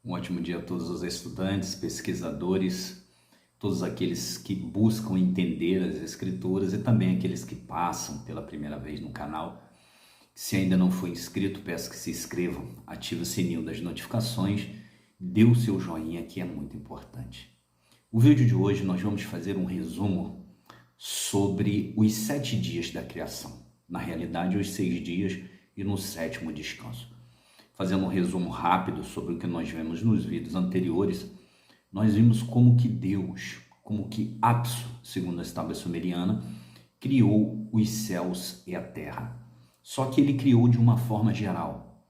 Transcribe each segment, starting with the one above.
Um ótimo dia a todos os estudantes, pesquisadores, todos aqueles que buscam entender as escrituras e também aqueles que passam pela primeira vez no canal. Se ainda não foi inscrito, peço que se inscrevam, ative o sininho das notificações, dê o seu joinha que é muito importante. O vídeo de hoje nós vamos fazer um resumo sobre os 7 dias da criação. Na realidade, os 6 dias e no 7º descanso. Fazendo um resumo rápido sobre o que nós vemos nos vídeos anteriores, nós vimos como que Deus, como que Apsu, segundo a tábua sumeriana, criou os céus e a terra. Só que ele criou de uma forma geral.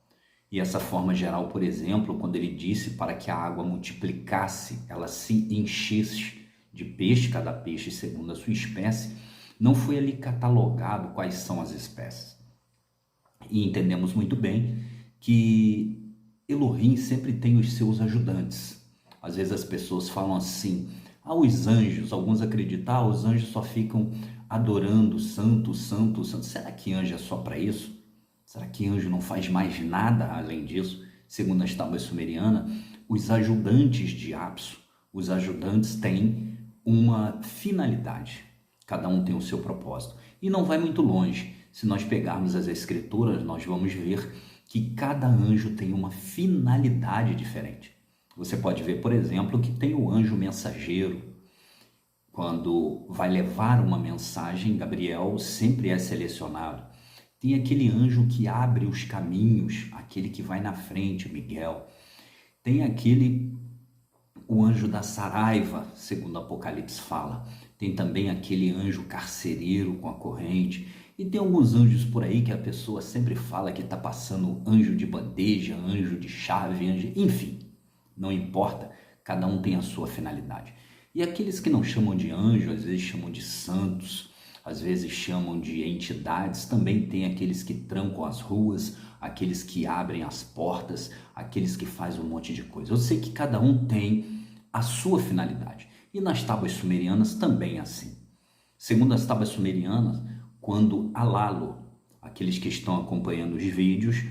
E essa forma geral, por exemplo, quando ele disse para que a água multiplicasse, ela se enchesse de peixe, cada peixe segundo a sua espécie, não foi ali catalogado quais são as espécies. E entendemos muito bem que Elohim sempre tem os seus ajudantes. Às vezes as pessoas falam assim, os anjos, alguns acreditam, os anjos só ficam adorando santo, santo, santo. Será que anjo é só para isso? Será que anjo não faz mais nada além disso? Segundo a tábua sumeriana, os ajudantes de Apsu, os ajudantes têm uma finalidade. Cada um tem o seu propósito. E não vai muito longe. Se nós pegarmos as escrituras, nós vamos ver que cada anjo tem uma finalidade diferente. Você pode ver, por exemplo, que tem o anjo mensageiro. Quando vai levar uma mensagem, Gabriel sempre é selecionado. Tem aquele anjo que abre os caminhos, aquele que vai na frente, Miguel. Tem o anjo da saraiva, segundo o Apocalipse fala. Tem também aquele anjo carcereiro com a corrente. E tem alguns anjos por aí que a pessoa sempre fala que está passando anjo de bandeja, anjo de chave, anjo... enfim, não importa, cada um tem a sua finalidade. E aqueles que não chamam de anjo, às vezes chamam de santos, às vezes chamam de entidades, também tem aqueles que trancam as ruas, aqueles que abrem as portas, aqueles que fazem um monte de coisa. Eu sei que cada um tem a sua finalidade. E nas tábuas sumerianas também é assim. Segundo as tábuas sumerianas, quando Alalo, aqueles que estão acompanhando os vídeos,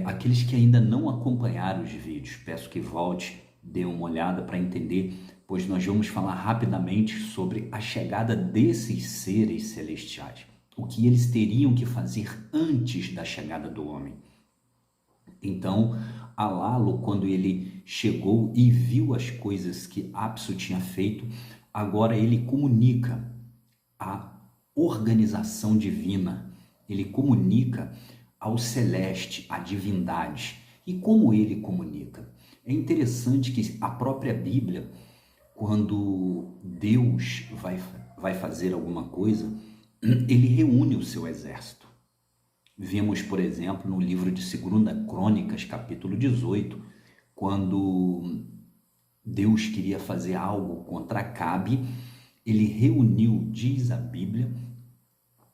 aqueles que ainda não acompanharam os vídeos, peço que volte, dê uma olhada para entender, pois nós vamos falar rapidamente sobre a chegada desses seres celestiais, o que eles teriam que fazer antes da chegada do homem. Então, Alalo, quando ele chegou e viu as coisas que Apsu tinha feito, agora ele comunica a organização divina, ele comunica ao celeste, à divindade. E como ele comunica? É interessante que a própria Bíblia, quando Deus vai fazer alguma coisa, ele reúne o seu exército. Vemos, por exemplo, no livro de 2 Crônicas, capítulo 18, quando Deus queria fazer algo contra Acabe, ele reuniu, diz a Bíblia,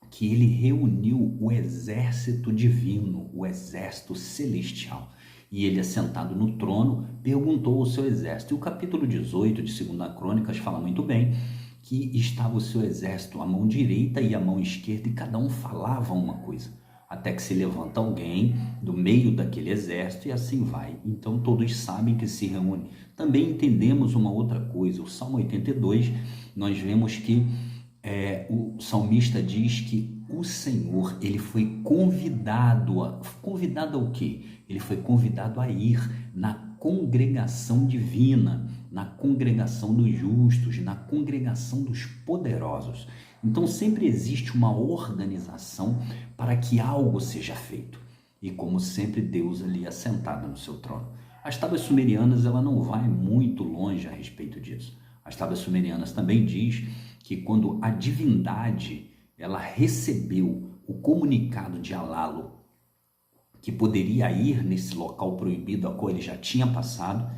que ele reuniu o exército divino, o exército celestial. E ele, assentado no trono, perguntou ao seu exército. E o capítulo 18 de 2 Crônicas fala muito bem que estava o seu exército, a mão direita e a mão esquerda, e cada um falava uma coisa. Até que se levanta alguém do meio daquele exército e assim vai. Então todos sabem que se reúne. Também entendemos uma outra coisa. O Salmo 82, nós vemos que o salmista diz que o Senhor, ele foi convidado ao quê? Ele foi convidado a ir na congregação divina, na congregação dos justos, na congregação dos poderosos. Então sempre existe uma organização para que algo seja feito. E como sempre, Deus ali assentado no seu trono. As tábuas sumerianas, ela não vai muito longe a respeito disso. As tábuas sumerianas também diz que quando a divindade ela recebeu o comunicado de Alalo que poderia ir nesse local proibido a qual ele já tinha passado,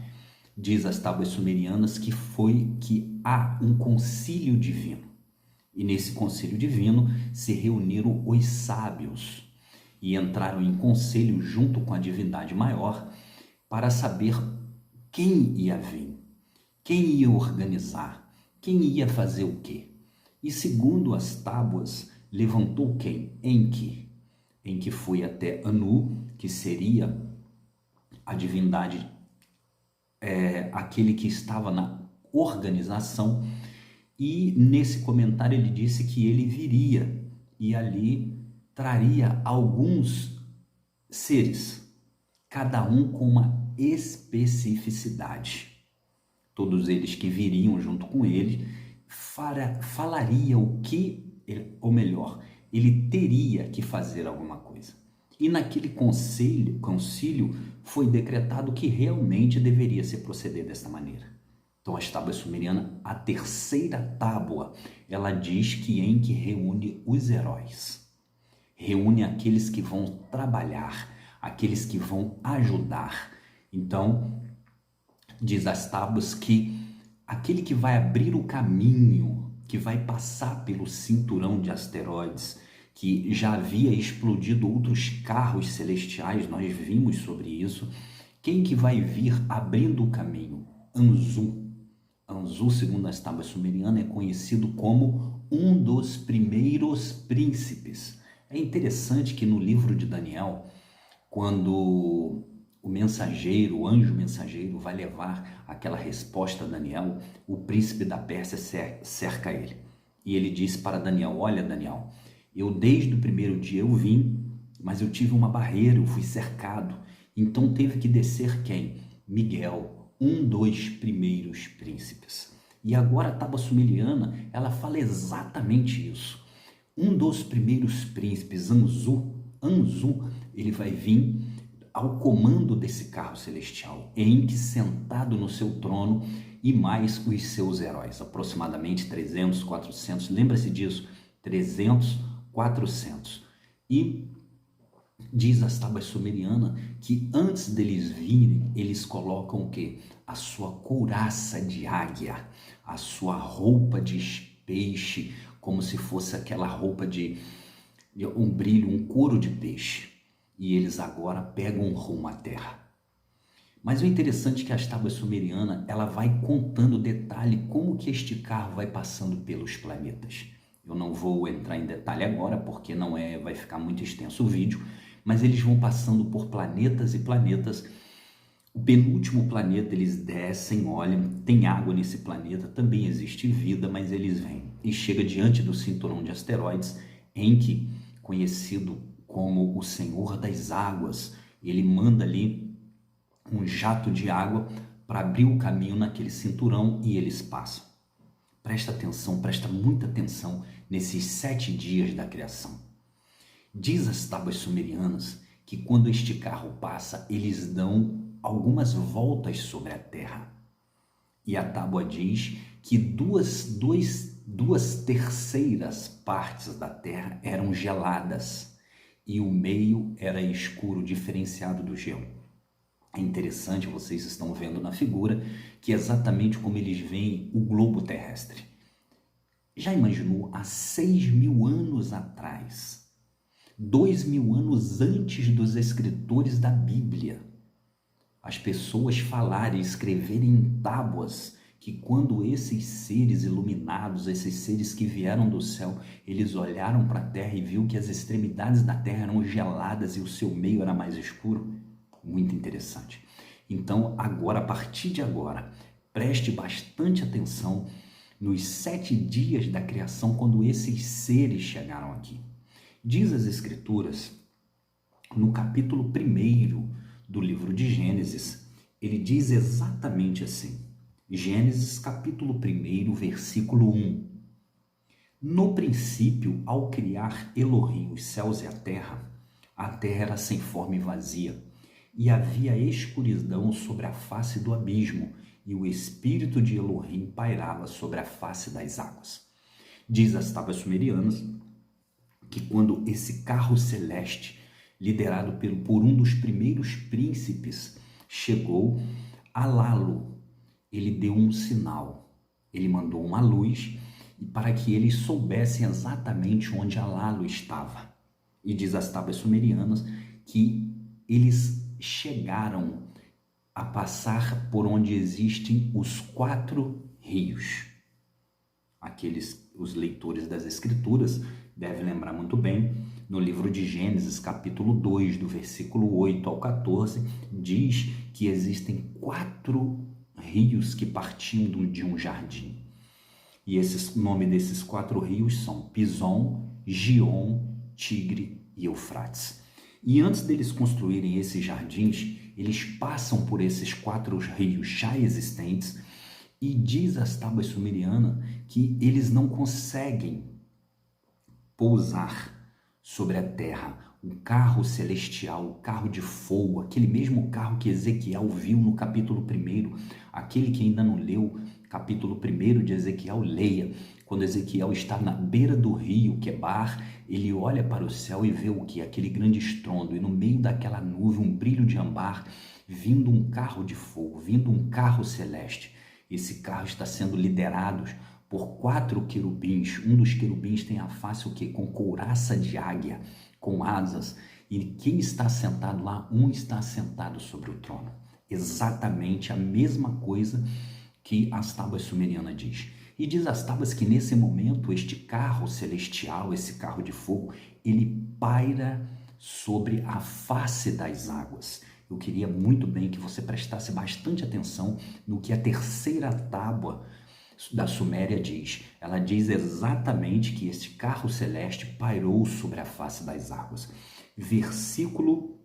diz as tábuas sumerianas que há um concílio divino. E nesse concílio divino se reuniram os sábios e entraram em conselho junto com a divindade maior para saber quem ia vir, quem ia organizar, quem ia fazer o quê. E segundo as tábuas, levantou quem? Enki foi até Anu, que seria a divindade aquele que estava na organização, e nesse comentário ele disse que ele viria e ali traria alguns seres, cada um com uma especificidade. Todos eles que viriam junto com ele falaria o que, ou melhor, ele teria que fazer alguma coisa. E naquele concílio foi decretado que realmente deveria se proceder desta maneira. Então, a tábua sumeriana, a terceira tábua, ela diz que reúne os heróis, reúne aqueles que vão trabalhar, aqueles que vão ajudar. Então, diz as tábuas que aquele que vai abrir o caminho, que vai passar pelo cinturão de asteroides, que já havia explodido outros carros celestiais, nós vimos sobre isso. Quem que vai vir abrindo o caminho? Anzu. Anzu, segundo as tábuas sumerianas, é conhecido como um dos primeiros príncipes. É interessante que no livro de Daniel, quando o anjo mensageiro vai levar aquela resposta a Daniel, o príncipe da Pérsia cerca ele. E ele diz para Daniel: olha, Daniel, eu desde o primeiro dia eu vim, mas eu tive uma barreira, eu fui cercado. Então teve que descer quem? Miguel, um dos primeiros príncipes. E agora a tábua sumeriana, ela fala exatamente isso. Um dos primeiros príncipes, Anzu, ele vai vir ao comando desse carro celestial, sentado no seu trono, e mais os seus heróis, aproximadamente 300, 400, lembra-se disso, 300, 400. E diz as tábuas sumerianas que antes deles virem, eles colocam o quê? A sua couraça de águia, a sua roupa de peixe, como se fosse aquela roupa de um brilho, um couro de peixe. E eles agora pegam um rumo à terra. Mas o interessante é que as tábuas sumerianas, ela vai contando detalhe como que este carro vai passando pelos planetas. Eu não vou entrar em detalhe agora, porque vai ficar muito extenso o vídeo, mas eles vão passando por planetas e planetas. O penúltimo planeta eles descem, olham, tem água nesse planeta, também existe vida, mas eles vêm e chega diante do cinturão de asteroides, Enki, conhecido como o Senhor das Águas. Ele manda ali um jato de água para abrir o caminho naquele cinturão e eles passam. Presta atenção, presta muita atenção nesses 7 dias da criação. Diz as tábuas sumerianas que quando este carro passa, eles dão algumas voltas sobre a terra. E a tábua diz que duas terceiras partes da terra eram geladas e o meio era escuro, diferenciado do gelo. É interessante, vocês estão vendo na figura, que é exatamente como eles veem o globo terrestre. Já imaginou há 6.000 anos atrás, 2.000 anos antes dos escritores da Bíblia, as pessoas falarem e escreverem em tábuas que quando esses seres iluminados, esses seres que vieram do céu, eles olharam para a terra e viu que as extremidades da terra eram geladas e o seu meio era mais escuro? Muito interessante. Então, agora, a partir de agora, preste bastante atenção nos 7 dias da criação, quando esses seres chegaram aqui. Diz as Escrituras, no capítulo 1 do livro de Gênesis, ele diz exatamente assim. Gênesis capítulo 1, versículo 1. No princípio, ao criar Elohim os céus e a terra era sem forma e vazia, e havia escuridão sobre a face do abismo, e o espírito de Elohim pairava sobre a face das águas. Diz as tábuas sumerianas que quando esse carro celeste, liderado por um dos primeiros príncipes, chegou a Lalo, ele deu um sinal, ele mandou uma luz para que eles soubessem exatamente onde a Lalo estava. E diz as tábuas sumerianas que eles chegaram a passar por onde existem os 4 rios. Os leitores das Escrituras devem lembrar muito bem, no livro de Gênesis, capítulo 2, do versículo 8 ao 14, diz que existem 4 rios que partiam de um jardim. E o nome desses 4 rios são Pison, Gion, Tigre e Eufrates. E antes deles construírem esses jardins, eles passam por esses 4 rios já existentes, e diz as tábuas sumerianas que eles não conseguem pousar sobre a terra. O carro celestial, o carro de fogo, aquele mesmo carro que Ezequiel viu no capítulo 1, aquele que ainda não leu, capítulo 1 de Ezequiel, leia. Quando Ezequiel está na beira do rio Quebar, ele olha para o céu e vê o que? Aquele grande estrondo, e no meio daquela nuvem, um brilho de ambar, vindo um carro de fogo, vindo um carro celeste. Esse carro está sendo liderado por 4 querubins. Um dos querubins tem a face o quê? Com couraça de águia, com asas. E quem está sentado lá? Um está sentado sobre o trono. Exatamente a mesma coisa que as tábuas sumerianas diz. E diz as tábuas que nesse momento este carro celestial, esse carro de fogo, ele paira sobre a face das águas. Eu queria muito bem que você prestasse bastante atenção no que a terceira tábua da Suméria diz. Ela diz exatamente que este carro celeste pairou sobre a face das águas. Versículo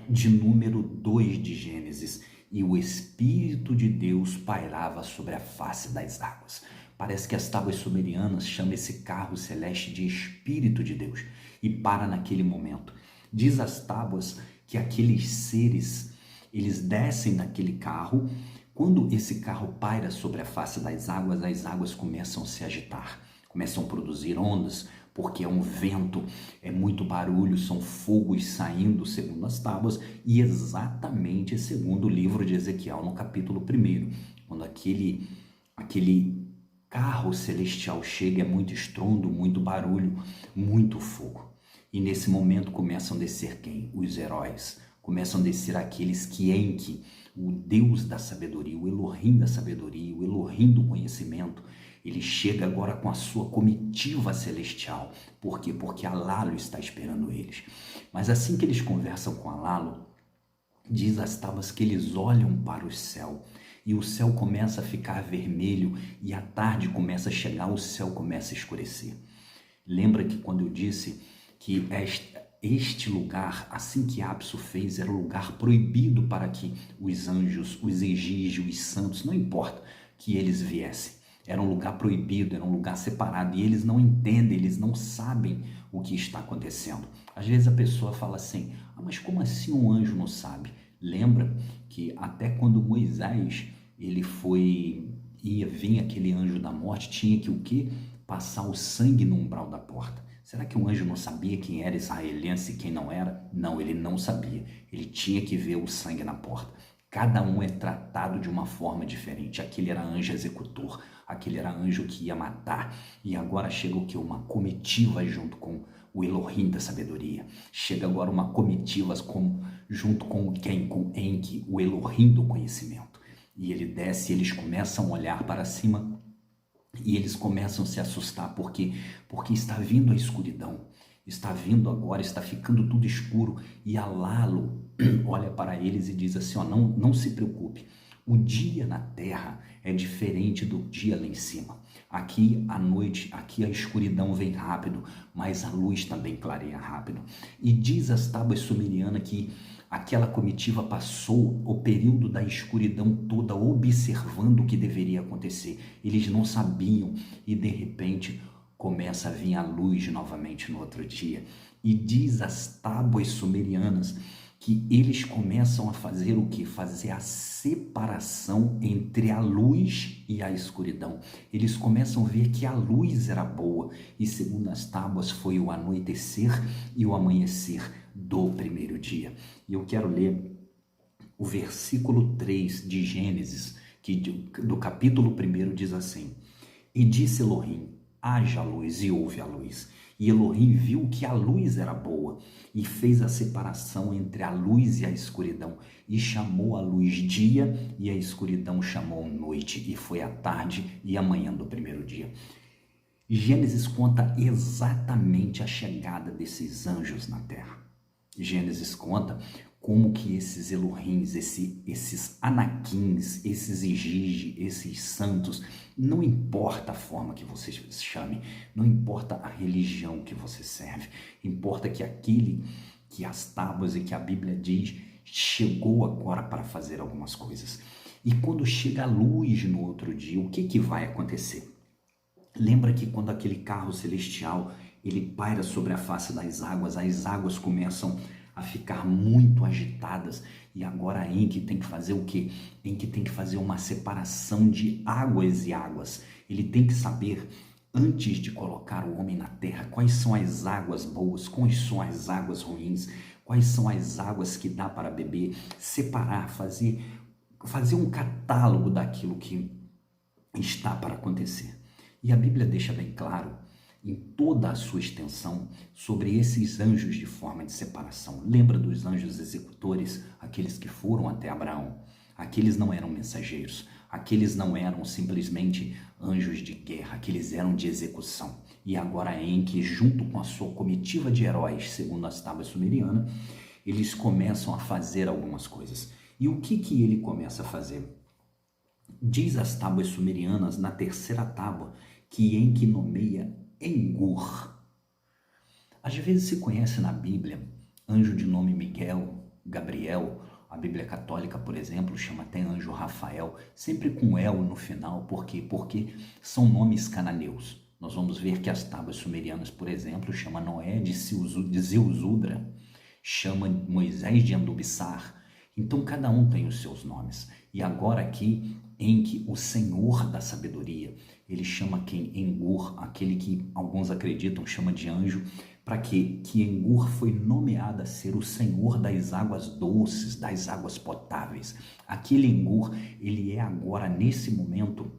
de número 2 de Gênesis. E o Espírito de Deus pairava sobre a face das águas. Parece que as tábuas sumerianas chamam esse carro celeste de Espírito de Deus. E para naquele momento. Diz as tábuas que aqueles seres, eles descem daquele carro. Quando esse carro paira sobre a face das águas, as águas começam a se agitar, começam a produzir ondas, porque é um vento, é muito barulho, são fogos saindo, segundo as tábuas, e exatamente segundo o livro de Ezequiel, no capítulo 1, quando aquele carro celestial chega, é muito estrondo, muito barulho, muito fogo. E nesse momento começam a descer quem? Os heróis. Começam a descer aqueles que Enki, o Deus da sabedoria, o Elohim da sabedoria, o Elohim do conhecimento, ele chega agora com a sua comitiva celestial. Por quê? Porque Alalo está esperando eles. Mas assim que eles conversam com Alalo, diz as tábuas que eles olham para o céu. E o céu começa a ficar vermelho e a tarde começa a chegar, o céu começa a escurecer. Lembra que quando eu disse que este lugar, assim que Apsu fez, era um lugar proibido para que os anjos, os egígios, os santos, não importa que eles viessem. Era um lugar proibido, era um lugar separado, e eles não entendem, eles não sabem o que está acontecendo. Às vezes a pessoa fala assim, mas como assim um anjo não sabe? Lembra que até quando Moisés, ia vir aquele anjo da morte, tinha que o quê? Passar o sangue no umbral da porta. Será que o anjo não sabia quem era israelense e quem não era? Não, ele não sabia. Ele tinha que ver o sangue na porta. Cada um é tratado de uma forma diferente. Aquele era anjo executor, aquele era anjo que ia matar. E agora chega o quê? Uma comitiva junto com o Elohim da sabedoria. Chega agora uma comitiva junto com quem? Com Enki, o Elohim do conhecimento. E ele desce e eles começam a olhar para cima. E eles começam a se assustar, porque está vindo a escuridão, está vindo agora, está ficando tudo escuro. E Alalo olha para eles e diz assim, não se preocupe, o dia na terra é diferente do dia lá em cima. Aqui à noite, aqui a escuridão vem rápido, mas a luz também clareia rápido. E diz as tábuas sumerianas que aquela comitiva passou o período da escuridão toda observando o que deveria acontecer. Eles não sabiam e de repente começa a vir a luz novamente no outro dia. E diz as tábuas sumerianas que eles começam a fazer o quê? Fazer a separação entre a luz e a escuridão. Eles começam a ver que a luz era boa e segundo as tábuas foi o anoitecer e o amanhecer do primeiro dia. E eu quero ler o versículo 3 de Gênesis, que do capítulo 1 diz assim, e disse Elohim, haja luz, e houve a luz. E Elohim viu que a luz era boa e fez a separação entre a luz e a escuridão e chamou a luz dia e a escuridão chamou noite, e foi a tarde e a manhã do primeiro dia. Gênesis conta exatamente a chegada desses anjos na terra. Gênesis conta como que esses Elohims, esses Anakins, esses Igigi, esses santos, não importa a forma que você se chame, não importa a religião que você serve, importa que aquele que as tábuas e que a Bíblia diz chegou agora para fazer algumas coisas. E quando chega a luz no outro dia, o que vai acontecer? Lembra que quando aquele carro celestial ele paira sobre a face das águas, as águas começam a ficar muito agitadas, e agora a Enki tem que fazer o quê? Enki tem que fazer uma separação de águas e águas. Ele tem que saber, antes de colocar o homem na terra, quais são as águas boas, quais são as águas ruins, quais são as águas que dá para beber, separar, fazer um catálogo daquilo que está para acontecer. E a Bíblia deixa bem claro, em toda a sua extensão, sobre esses anjos de forma de separação. Lembra dos anjos executores, aqueles que foram até Abraão? Aqueles não eram mensageiros, aqueles não eram simplesmente anjos de guerra, aqueles eram de execução. E agora Enki, junto com a sua comitiva de heróis, segundo as tábuas sumerianas, eles começam a fazer algumas coisas. E o que ele começa a fazer? Diz as tábuas sumerianas, na terceira tábua, que Enki nomeia Engur. Às vezes se conhece na Bíblia anjo de nome Miguel, Gabriel. A Bíblia católica, por exemplo, chama até anjo Rafael, sempre com El no final. Por quê? Porque são nomes cananeus. Nós vamos ver que as tábuas sumerianas, por exemplo, chama Noé de Zeusudra, chama Moisés de Andubissar. Então cada um tem os seus nomes. E agora aqui, Enki, o Senhor da sabedoria, ele chama quem? Engur, aquele que alguns acreditam chama de anjo, para quê? Que Engur foi nomeado a ser o Senhor das águas doces, das águas potáveis. Aquele Engur, ele é agora, nesse momento,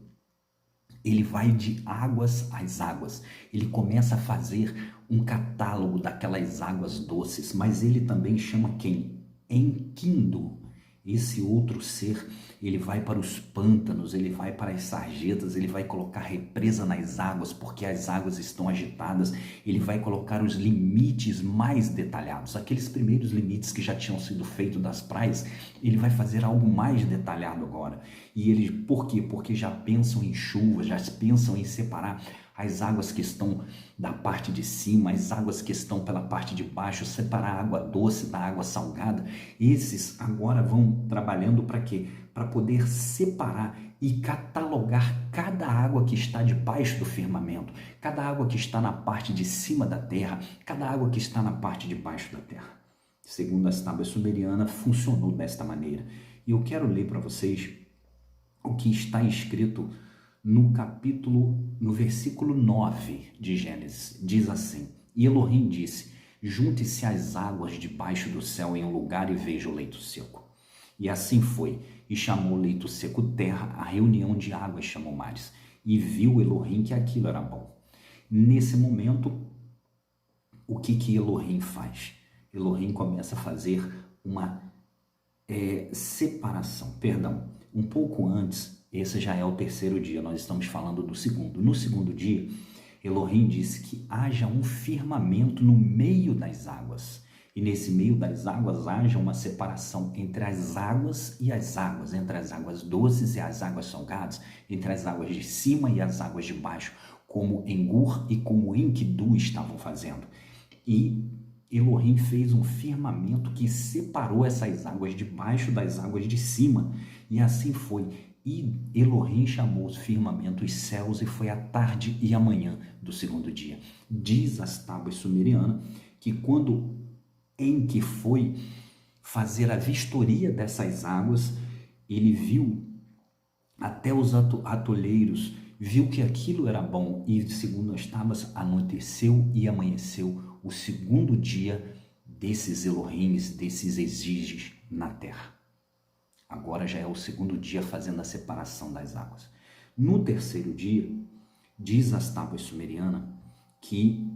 ele vai de águas às águas. Ele começa a fazer um catálogo daquelas águas doces, mas ele também chama quem? Enkidu. Esse outro ser, ele vai para os pântanos, ele vai para as sarjetas, ele vai colocar represa nas águas, porque as águas estão agitadas, ele vai colocar os limites mais detalhados, aqueles primeiros limites que já tinham sido feitos das praias, ele vai fazer algo mais detalhado agora. E eles, por quê? Porque já pensam em chuva, já pensam em separar as águas que estão da parte de cima, as águas que estão pela parte de baixo, separar a água doce da água salgada. Esses agora vão trabalhando para quê? Para poder separar e catalogar cada água que está debaixo do firmamento, cada água que está na parte de cima da terra, cada água que está na parte de baixo da terra. Segundo as tábuas sumerianas, funcionou desta maneira. E eu quero ler para vocês o que está escrito no versículo 9 de Gênesis. Diz assim: E Elohim disse: Junte-se as águas debaixo do céu em um lugar e veja o leito seco. E assim foi, e chamou o leito seco terra, a reunião de águas chamou mares. E viu Elohim que aquilo era bom. Nesse momento, o que Elohim faz? Elohim começa a fazer uma separação, um pouco antes. Esse já é o terceiro dia, nós estamos falando do segundo. No segundo dia, Elohim disse que haja um firmamento no meio das águas. E nesse meio das águas haja uma separação entre as águas e as águas, entre as águas doces e as águas salgadas, entre as águas de cima e as águas de baixo, como Engur e como Enkidu estavam fazendo. E Elohim fez um firmamento que separou essas águas de baixo das águas de cima. E assim foi. E Elohim chamou o firmamento os céus, e foi a tarde e a manhã do segundo dia. Diz as tábuas sumerianas que quando Enki foi fazer a vistoria dessas águas, ele viu até os atoleiros, viu que aquilo era bom, e segundo as tábuas, anoiteceu e amanheceu o segundo dia desses Elohims, desses exígios na terra. Agora já é o segundo dia fazendo a separação das águas. No terceiro dia, diz as tábuas sumerianas que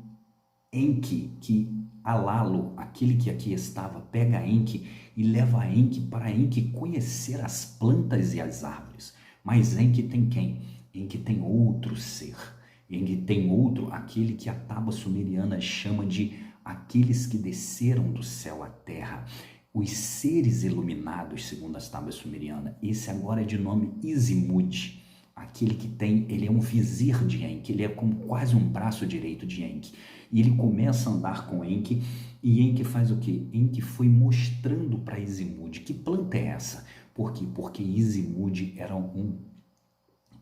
Enki, que Alalo, aquele que aqui estava, pega Enki e leva Enki para Enki conhecer as plantas e as árvores. Mas Enki tem quem? Enki tem outro ser. Enki tem outro, aquele que a tábua sumeriana chama de aqueles que desceram do céu à terra. os seres iluminados, segundo as tábuas sumerianas. Esse agora é de nome Isimud, aquele que tem, ele é um vizir de Enki, ele é como quase um braço direito de Enki. E ele começa a andar com Enki, e Enki faz o quê? Enki foi mostrando para Isimud, que planta é essa? Por quê? Porque Isimud era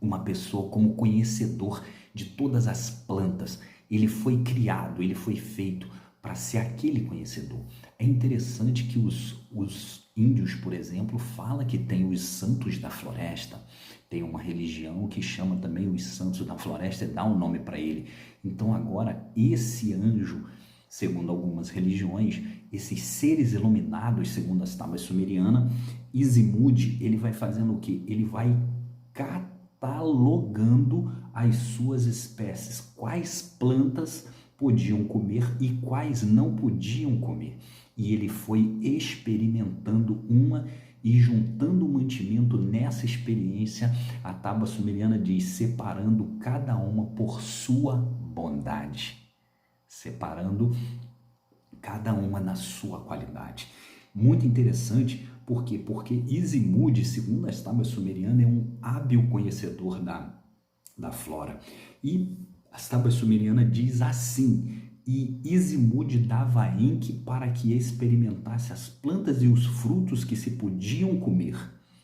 uma pessoa como conhecedor de todas as plantas. Ele foi criado, ele foi feito para ser aquele conhecedor. É interessante que os índios, por exemplo, falam que tem os santos da floresta. Tem uma religião que chama também os santos da floresta e dá um nome para ele. Então agora esse anjo, segundo algumas religiões, esses seres iluminados, segundo as tábuas sumerianas, Isimud, ele vai fazendo o quê? Ele vai catalogando as suas espécies, quais plantas podiam comer e quais não podiam comer. E ele foi experimentando uma e juntando o mantimento nessa experiência. A tábua sumeriana diz, separando cada uma por sua bondade, separando cada uma na sua qualidade. Muito interessante, por quê? Porque Isimud, segundo as tábuas sumerianas, é um hábil conhecedor da flora. E as tábuas sumerianas diz assim, e Isimud dava a Enki para que experimentasse as plantas e os frutos que se podiam comer.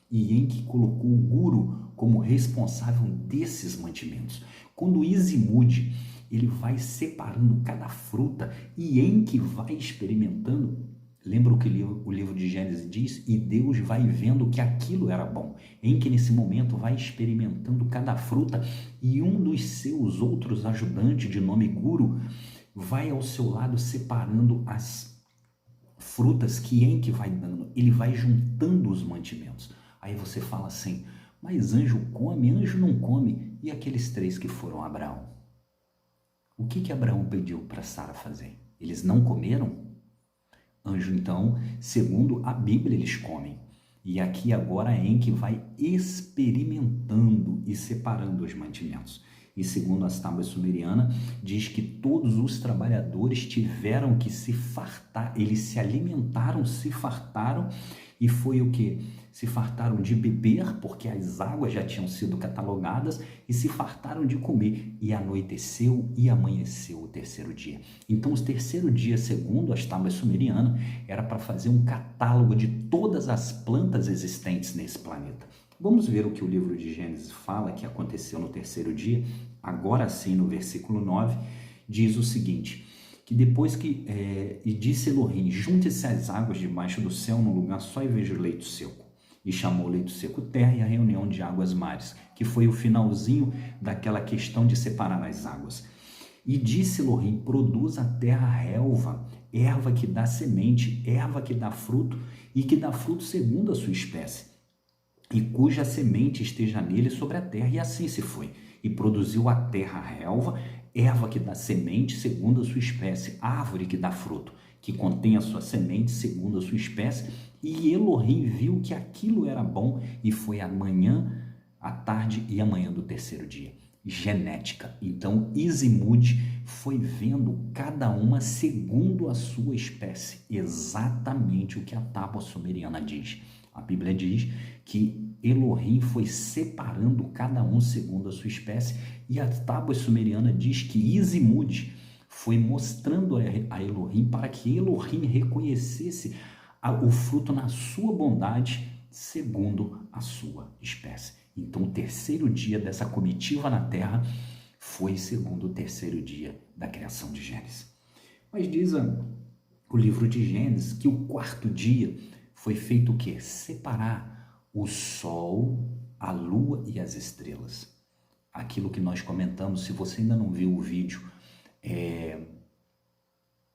E Enki colocou o Guru como responsável desses mantimentos. Quando Isimud ele vai separando cada fruta e Enki vai experimentando, lembra o que o livro de Gênesis diz? E Deus vai vendo que aquilo era bom. Enki, nesse momento, vai experimentando cada fruta e um dos seus outros ajudantes, de nome Guru, vai ao seu lado separando as frutas que Enki vai dando. Ele vai juntando os mantimentos. Aí você fala assim, mas anjo come, anjo não come. E aqueles três que foram a Abraão? O que Abraão pediu para Sara fazer? Eles não comeram? Anjo, então, segundo a Bíblia, eles comem. E aqui agora Enki vai experimentando e separando os mantimentos. E segundo as tábuas sumerianas, diz que todos os trabalhadores tiveram que se fartar, eles se alimentaram, se fartaram, e foi o que? Se fartaram de beber, porque as águas já tinham sido catalogadas, e se fartaram de comer, e anoiteceu e amanheceu o terceiro dia. Então, o terceiro dia, segundo as tábuas sumerianas, era para fazer um catálogo de todas as plantas existentes nesse planeta. Vamos ver o que o livro de Gênesis fala que aconteceu no terceiro dia. Agora sim, no versículo 9, diz o seguinte, que depois que, e disse Elohim, junte-se as águas debaixo do céu num lugar só e veja o leito seco. E chamou o leito seco terra e a reunião de águas mares, que foi o finalzinho daquela questão de separar as águas. E disse Elohim, produz a terra relva, erva que dá semente, erva que dá fruto e que dá fruto segundo a sua espécie, e cuja semente esteja nele sobre a terra. E assim se foi. E produziu a terra relva, erva que dá semente segundo a sua espécie, árvore que dá fruto, que contém a sua semente segundo a sua espécie. E Elohim viu que aquilo era bom, e foi a manhã, a tarde e a manhã do terceiro dia. Genética. Então Isimud foi vendo cada uma segundo a sua espécie, exatamente o que a tábua sumeriana diz. A Bíblia diz que Elohim foi separando cada um segundo a sua espécie, e a tábua sumeriana diz que Isimud foi mostrando a Elohim para que Elohim reconhecesse o fruto na sua bondade segundo a sua espécie. Então o terceiro dia dessa comitiva na terra foi segundo o terceiro dia da criação de Gênesis. Mas diz o livro de Gênesis que o quarto dia foi feito o quê? Separar o sol, a lua e as estrelas. Aquilo que nós comentamos, se você ainda não viu o vídeo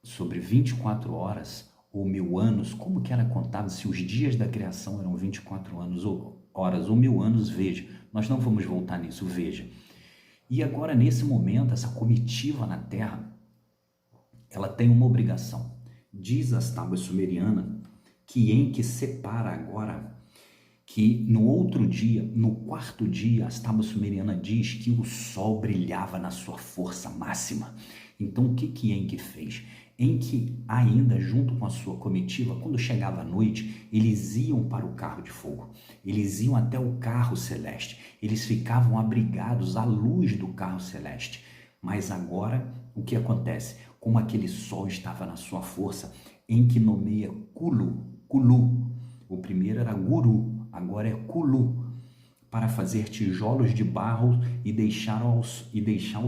sobre 24 horas ou 1000 anos, como que era contado se os dias da criação eram 24 anos ou horas ou 1000 anos, veja. Nós não vamos voltar nisso, veja. E agora, nesse momento, essa comitiva na terra, ela tem uma obrigação. Diz as tábuas sumerianas que Enki separa agora, que no outro dia, no quarto dia, as tábuas sumerianas diz que o sol brilhava na sua força máxima. Então o que Enki fez? em que ainda junto com a sua comitiva, quando chegava a noite, eles iam para o carro de fogo, eles iam até o carro celeste, eles ficavam abrigados à luz do carro celeste. Mas agora, o que acontece? Como aquele sol estava na sua força, em que nomeia Kulu, o primeiro era Guru, agora é Kulu, para fazer tijolos de barro e deixar o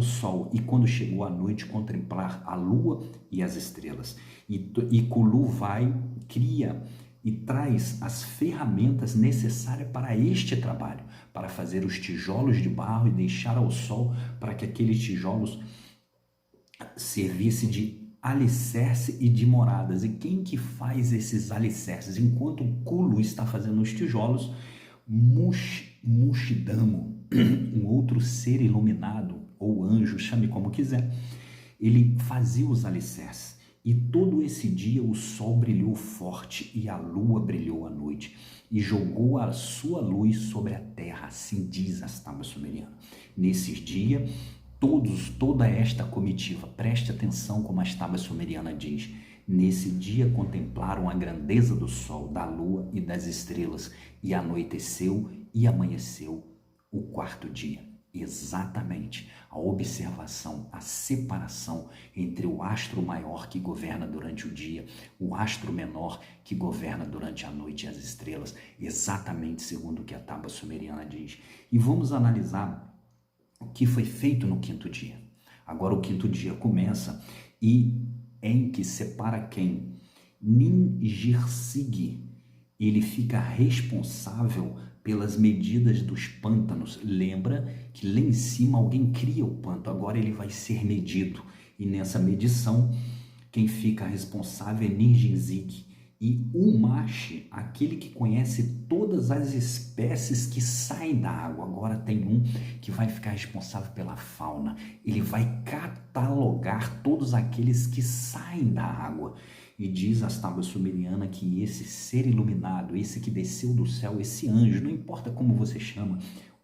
sol, e quando chegou a noite, contemplar a lua e as estrelas. E Kulu cria e traz as ferramentas necessárias para este trabalho, para fazer os tijolos de barro e deixar ao sol, para que aqueles tijolos servissem de alicerce e de moradas. E quem que faz esses alicerces? Enquanto o Kulu está fazendo os tijolos, Mushidamo, um outro ser iluminado, ou anjo, chame como quiser, ele fazia os alicerces. E todo esse dia o sol brilhou forte e a lua brilhou à noite, e jogou a sua luz sobre a terra, assim diz as tábuas sumerianas. Nesses dias, toda esta comitiva, preste atenção como as tábuas sumerianas diz, nesse dia contemplaram a grandeza do sol, da lua e das estrelas, e anoiteceu e amanheceu o quarto dia. Exatamente a observação, a separação entre o astro maior que governa durante o dia, o astro menor que governa durante a noite e as estrelas, exatamente segundo o que a tábua sumeriana diz. E vamos analisar o que foi feito no quinto dia. Agora o quinto dia começa e em que separa quem? Ningirsig, ele fica responsável pelas medidas dos pântanos. Lembra que lá em cima alguém cria o pântano, agora ele vai ser medido. E nessa medição, quem fica responsável é Ningirsig. E Umash, aquele que conhece todas as espécies que saem da água, agora tem um que vai ficar responsável pela fauna. Ele vai catalogar todos aqueles que saem da água. E diz as tábuas sumerianas que esse ser iluminado, esse que desceu do céu, esse anjo, não importa como você chama,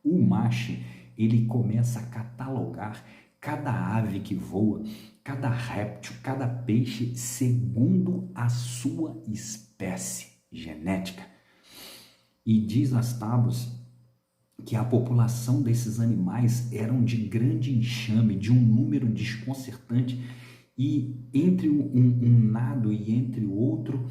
Umash, ele começa a catalogar cada ave que voa, cada réptil, cada peixe, segundo a sua espécie genética. E diz as tábuas que a população desses animais eram de grande enxame, de um número desconcertante, e entre um nado e entre o outro,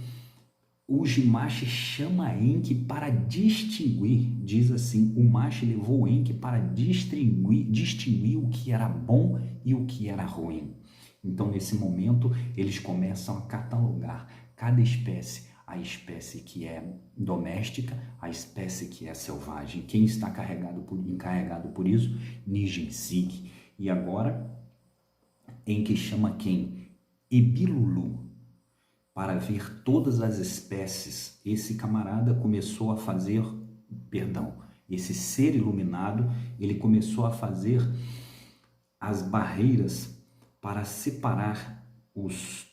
o Jimash chama Enki para distinguir, diz assim, o Mash levou Enki para distinguir o que era bom e o que era ruim. Então, nesse momento, eles começam a catalogar cada espécie, a espécie que é doméstica, a espécie que é selvagem. Quem está encarregado por isso? Nijinsig. E agora, Enki chama quem? Ebilulu, para ver todas as espécies. Esse camarada começou a fazer, esse ser iluminado, ele começou a fazer as barreiras para separar os...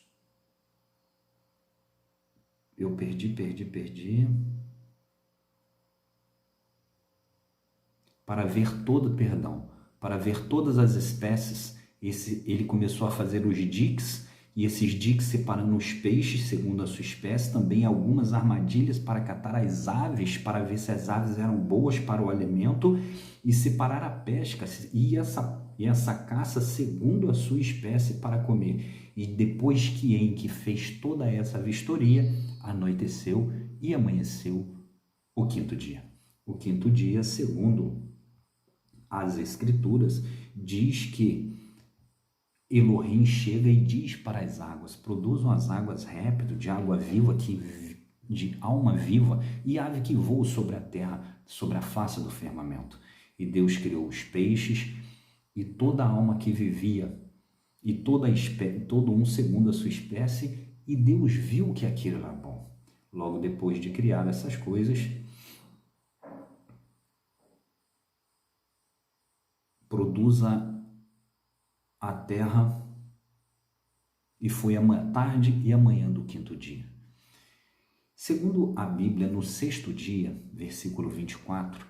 Eu perdi. Para ver para ver todas as espécies, ele começou a fazer os diques, e esses diques separando os peixes segundo a sua espécie, também algumas armadilhas para catar as aves, para ver se as aves eram boas para o alimento, e separar a pesca e essa caça segundo a sua espécie para comer. E depois que Enki fez toda essa vistoria, anoiteceu e amanheceu o quinto dia. O quinto dia, segundo as escrituras, diz que Elohim chega e diz para as águas, produzam as águas rápido, de água viva, de alma viva, e ave que voa sobre a terra, sobre a face do firmamento. E Deus criou os peixes e toda a alma que vivia, e todo um segundo a sua espécie, e Deus viu que aquilo era bom. Logo depois de criar essas coisas, produza a terra, e foi a tarde e a manhã do quinto dia. Segundo a Bíblia, no sexto dia, versículo 24,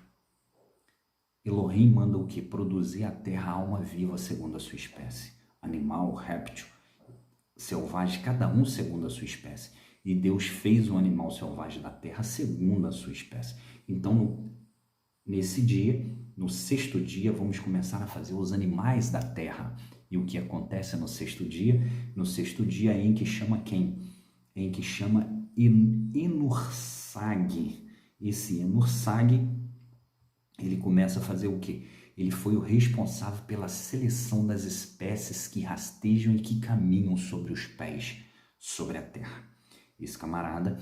Elohim manda o que? Produzir a terra alma viva segundo a sua espécie, animal, réptil, selvagens, cada um segundo a sua espécie. E Deus fez o animal selvagem da terra segundo a sua espécie. Então, nesse dia, no sexto dia, vamos começar a fazer os animais da terra. E o que acontece no sexto dia? No sexto dia, Enki chama quem? Enki chama Enursag. Esse Enursag, ele começa a fazer o quê? Ele foi o responsável pela seleção das espécies que rastejam e que caminham sobre os pés, sobre a terra. Esse camarada,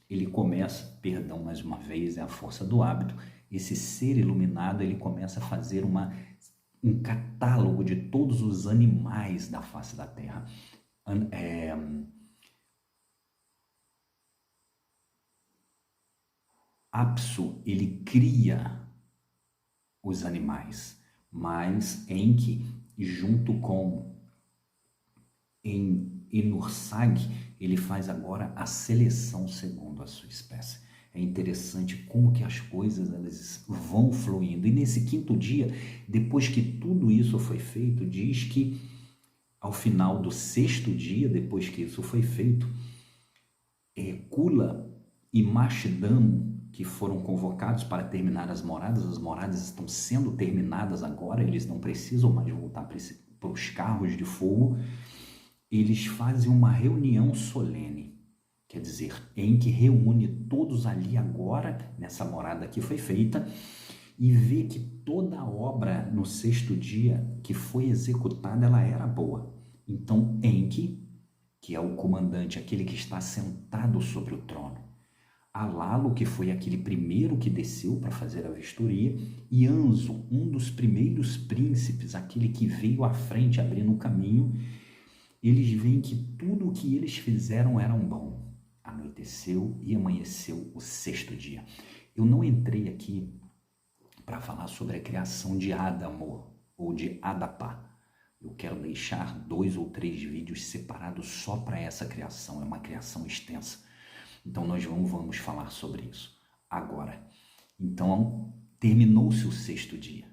ele começa, perdão mais uma vez, é a força do hábito, esse ser iluminado, ele começa a fazer um catálogo de todos os animais da face da terra. Apsu, ele cria os animais, mas Enki, junto com Enursag, ele faz agora a seleção segundo a sua espécie. É interessante como que as coisas elas vão fluindo. E nesse quinto dia, depois que tudo isso foi feito, diz que ao final do sexto dia, depois que isso foi feito, Kula e Mashidamo, que foram convocados para terminar as moradas estão sendo terminadas agora, eles não precisam mais voltar para os carros de fogo, eles fazem uma reunião solene, quer dizer, em que reúne todos ali agora, nessa morada que foi feita, e vê que toda a obra no sexto dia que foi executada, ela era boa. Então Enki, que é o comandante, aquele que está sentado sobre o trono, Alalo, que foi aquele primeiro que desceu para fazer a vistoria, e Anzo, um dos primeiros príncipes, aquele que veio à frente abrindo o caminho, eles veem que tudo o que eles fizeram era bom. Anoiteceu e amanheceu o sexto dia. Eu não entrei aqui para falar sobre a criação de Adamo ou de Adapa. Eu quero deixar 2 ou 3 vídeos separados só para essa criação, é uma criação extensa. Então nós vamos falar sobre isso agora. Então terminou-se o sexto dia.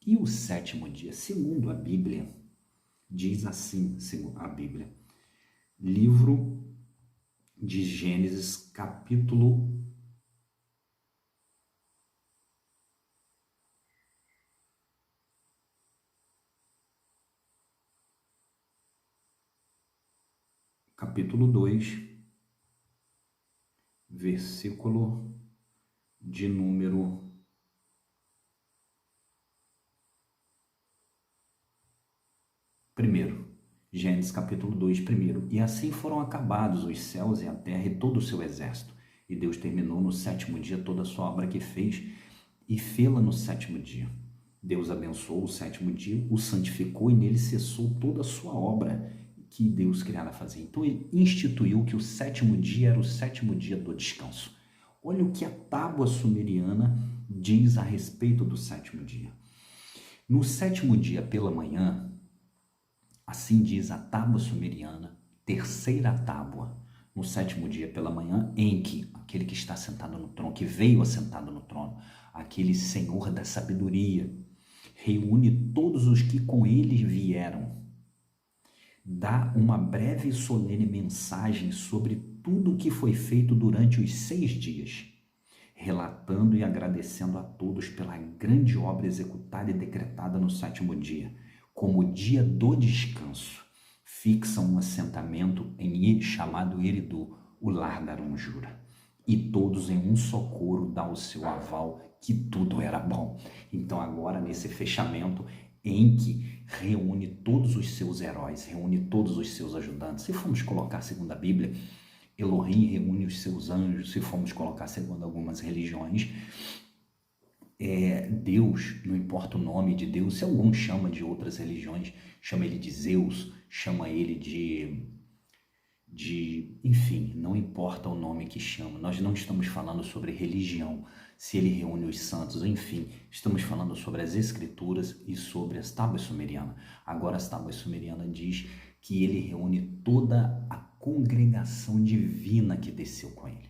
E o sétimo dia, segundo a Bíblia, diz assim, segundo a Bíblia, livro de Gênesis, capítulo 2, versículo de número 1. Gênesis capítulo 2, 1. E assim foram acabados os céus e a terra e todo o seu exército. E Deus terminou no sétimo dia toda a sua obra que fez e fê-la no sétimo dia. Deus abençoou o sétimo dia, o santificou e nele cessou toda a sua obra que Deus criara fazer. Então ele instituiu que o sétimo dia era o sétimo dia do descanso. Olha o que a tábua sumeriana diz a respeito do sétimo dia. No sétimo dia pela manhã, assim diz a tábua sumeriana, terceira tábua, no sétimo dia pela manhã, Enki, aquele que está sentado no trono, que veio assentado no trono, aquele Senhor da sabedoria, reúne todos os que com ele vieram, dá uma breve e solene mensagem sobre tudo o que foi feito durante os 6 dias, relatando e agradecendo a todos pela grande obra executada e decretada no sétimo dia, como o dia do descanso. Fixa um assentamento chamado Eridu, o lar da Arunjura. E todos em um só coro dá o seu aval que tudo era bom. Então agora nesse fechamento, Enki reúne todos os seus heróis, reúne todos os seus ajudantes. Se formos colocar segundo a Bíblia, Elohim reúne os seus anjos. Se formos colocar segundo algumas religiões, Deus, não importa o nome de Deus, se algum chama de outras religiões, chama ele de Zeus, chama ele enfim, não importa o nome que chama, nós não estamos falando sobre religião, se ele reúne os santos, enfim, estamos falando sobre as escrituras e sobre as tábuas sumerianas. Agora as tábuas sumerianas diz que ele reúne toda a congregação divina que desceu com ele.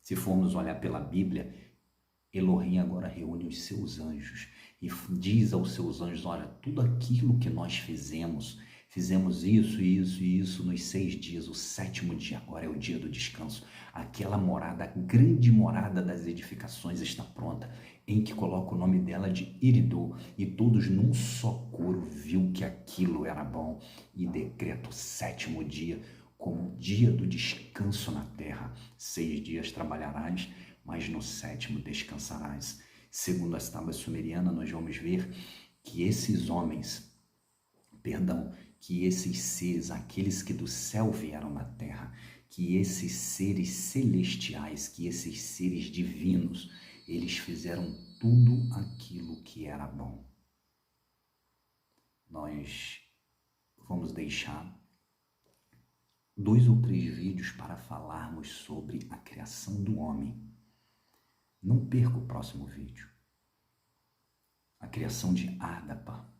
Se formos olhar pela Bíblia, Elohim agora reúne os seus anjos e diz aos seus anjos, olha, tudo aquilo que nós fizemos Fizemos isso, isso e isso nos 6 dias. O 7º dia agora é o dia do descanso. Aquela morada, a grande morada das edificações está pronta, em que coloca o nome dela de Iridô. E todos num só coro viu que aquilo era bom e decreta o 7º dia como dia do descanso na terra. 6 dias trabalharás, mas no 7º descansarás. Segundo as tábuas sumerianas, nós vamos ver que esses homens, que esses seres, aqueles que do céu vieram na terra, que esses seres celestiais, que esses seres divinos, eles fizeram tudo aquilo que era bom. Nós vamos deixar 2 ou 3 vídeos para falarmos sobre a criação do homem. Não perca o próximo vídeo. A criação de Ádapa.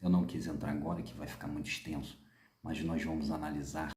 Eu não quis entrar agora, que vai ficar muito extenso, mas nós vamos analisar